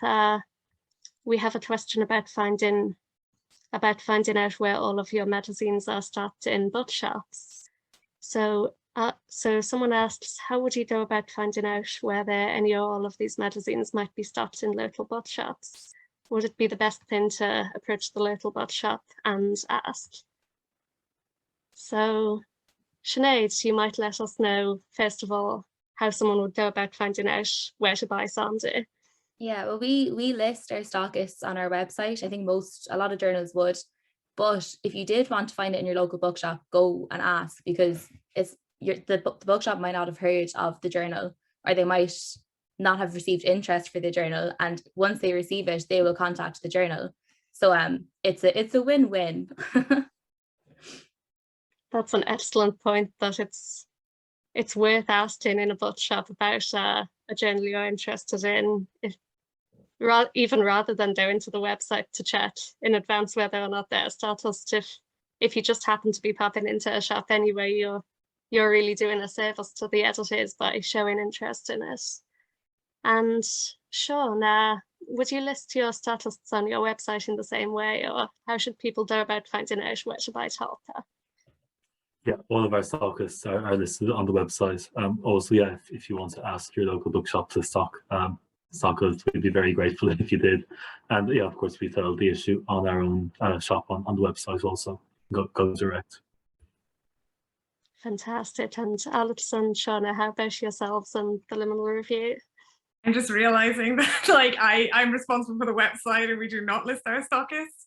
we have a question about finding about finding out where all of your magazines are stocked in bookshops. So someone asks, how would you go about finding out whether any or all of these magazines might be stocked in local bookshops? Would it be the best thing to approach the local bookshop and ask? So Sinead, you might let us know, first of all, how someone would go about finding out where to buy Sonder. Yeah, well, we list our stockists on our website. I think a lot of journals would, but if you did want to find it in your local bookshop, go and ask, because the bookshop might not have heard of the journal, or they might not have received interest for the journal, and once they receive it, they will contact the journal. So it's a win-win. That's an excellent point, that it's worth asking in a bookshop about a journal you're interested in, even rather than going to the website to check in advance whether or not they're status. If you just happen to be popping into a shop anyway, you're really doing a service to the editors by showing interest in it. And Seán, would you list your statists on your website in the same way, or how should people go about finding out where to buy Tolka? Yeah, all of our stockists are listed on the website. Also, yeah, if you want to ask your local bookshop to stock us, we'd be very grateful if you did. And yeah, of course, we sell the issue on our own shop on the website also. Go direct. Fantastic. And Alex and Seán, how about yourselves and the Liminal Review? I'm just realizing that I'm responsible for the website and we do not list our stockists.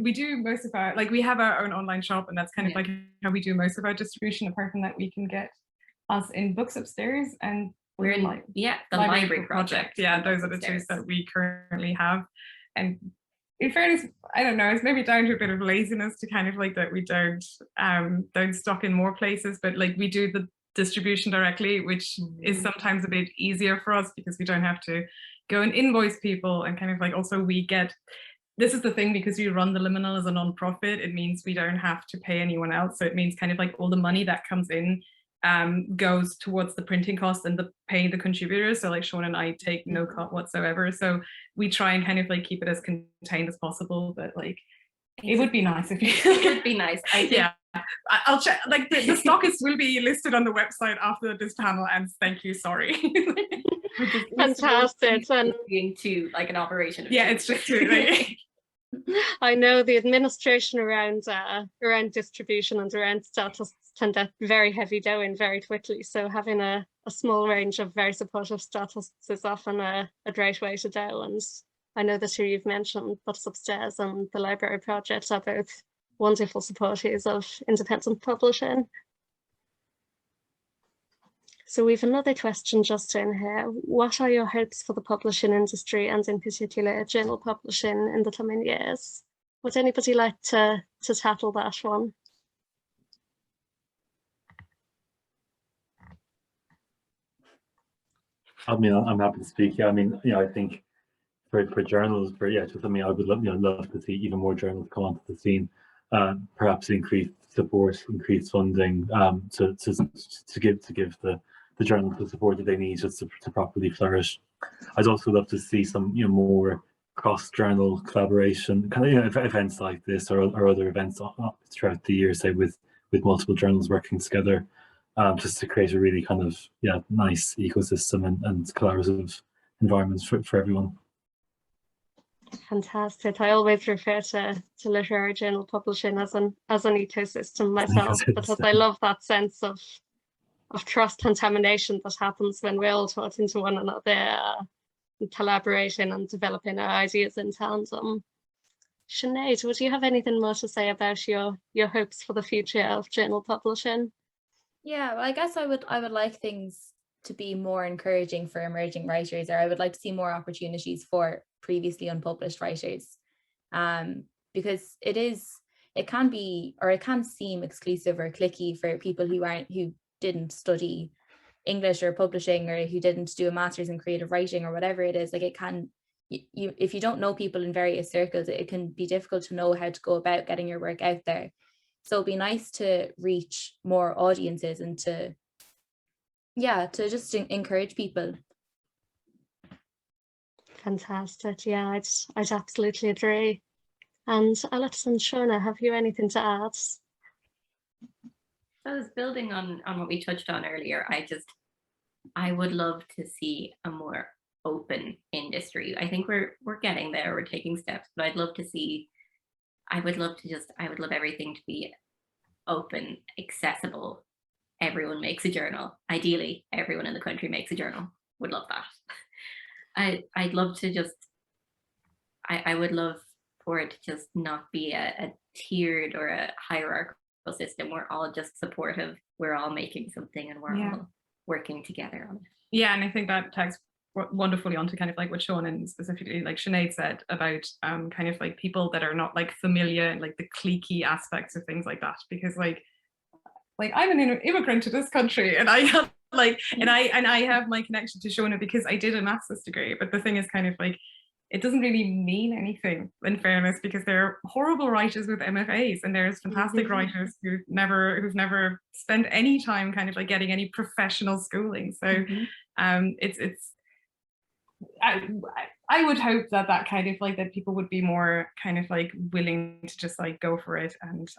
We do most of our, we have our own online shop, and that's kind of like how we do most of our distribution, apart from that we can get us in books upstairs, and we're in the library project. Yeah, those are the two that we currently have. And in fairness, I don't know, it's maybe down to a bit of laziness to kind of that we don't stock in more places, but we do the distribution directly, which is sometimes a bit easier for us because we don't have to go and invoice people, and kind of also we get, this is the thing, because we run the Liminal as a non-profit, it means we don't have to pay anyone else. So it means kind of all the money that comes in goes towards the printing costs and the paying the contributors. So Seán and I take no cut whatsoever. So we try and kind of keep it as contained as possible, but it would be nice if you it would be nice. I think. Yeah, I'll check. The stockists will be listed on the website after this panel, and thank you, sorry. Fantastic. And to an operation. Yeah, it's just too I know the administration around distribution and around statists can get very heavy going very quickly. So having a small range of very supportive statists is often a great way to go. And I know the two you've mentioned, Books Upstairs and the Library Project, are both wonderful supporters of independent publishing. So we've another question just in here. What are your hopes for the publishing industry, and in particular journal publishing, in the coming years? Would anybody like to tackle that one? I mean, I'm happy to speak. Yeah, I mean, I think for journals, I would love to see even more journals come onto the scene. Perhaps increased support, increased funding to give the journals the support that they need just to properly flourish. I'd also love to see some more cross-journal collaboration, kind of events like this, or other events throughout the year, say with multiple journals working together, just to create a really kind of nice ecosystem and collaborative environments for everyone. Fantastic. I always refer to literary journal publishing as an ecosystem myself, because I love that sense of cross-contamination that happens when we're all talking to one another, collaborating and developing our ideas in tandem. Sinead, would you have anything more to say about your hopes for the future of journal publishing? Yeah, well, I guess I would like things to be more encouraging for emerging writers, or I would like to see more opportunities for previously unpublished writers, because it can seem exclusive or cliquey for people who didn't study English or publishing, or who didn't do a master's in creative writing or whatever it is. If you don't know people in various circles, it can be difficult to know how to go about getting your work out there. So it'd be nice to reach more audiences and to just encourage people. Fantastic. Yeah, I'd absolutely agree. And Alex and Shona, have you anything to add? So I was building on what we touched on earlier. I would love to see a more open industry. I think we're getting there, we're taking steps, but I would love everything to be open, accessible. Everyone makes a journal. Ideally, everyone in the country makes a journal. Would love that. I'd love to just, I would love for it to just not be a tiered or a hierarchical system. We're all just supportive. We're all making something and we're all working together on it. Yeah, and I think that tags wonderfully onto kind of like what Seán and specifically like Sinead said about kind of like people that are not like familiar and like the cliquey aspects of things like that, because like I'm an immigrant to this country and I have like and I have my connection to Shona because I did a master's degree, but the thing is kind of like it doesn't really mean anything in fairness, because there are horrible writers with MFAs and there's fantastic writers who've never spent any time kind of like getting any professional schooling. So I would hope that kind of like that people would be more kind of like willing to just like go for it and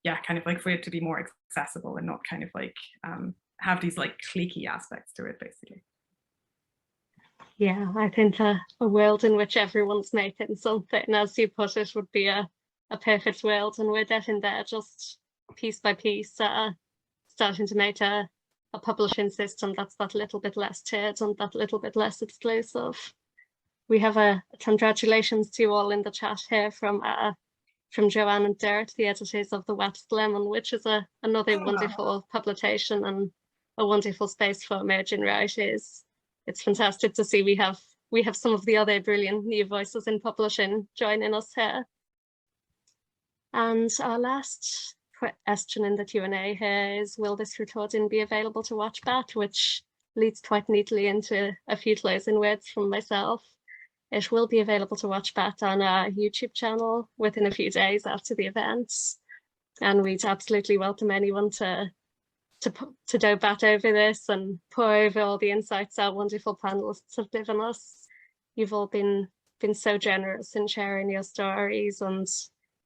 kind of like for it to be more accessible and not kind of like have these like cliquey aspects to it basically. Yeah, I think a world in which everyone's making something, as you put it, would be a perfect world, and we're getting there just piece by piece, starting to make a publishing system that's that little bit less tiered and that little bit less exclusive. We have a congratulations to you all in the chat here from Joanne and Derek, the editors of The Waxed Lemon, which is another wonderful publication and a wonderful space for emerging writers. It's fantastic to see we have some of the other brilliant new voices in publishing joining us here. And our last question in the Q&A here is, will this recording be available to watch back? Which leads quite neatly into a few closing words from myself. It will be available to watch back on our YouTube channel within a few days after the event. And we'd absolutely welcome anyone to go back over this and pour over all the insights our wonderful panelists have given us. You've all been so generous in sharing your stories and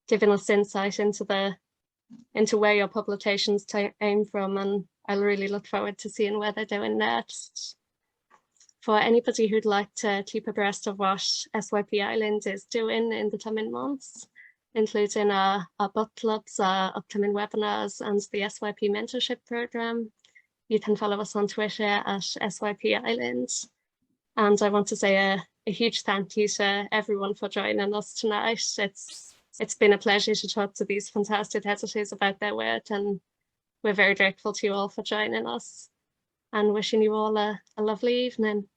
giving us insight into where your publications aim from, and I'll really look forward to seeing where they're doing next. For anybody who'd like to keep abreast of what SYP Ireland is doing in the coming months, including our book clubs, our upcoming webinars, and the SYP mentorship program, you can follow us on Twitter at SYP Ireland. And I want to say a huge thank you to everyone for joining us tonight. It's been a pleasure to talk to these fantastic editors about their work, and we're very grateful to you all for joining us, and wishing you all a lovely evening.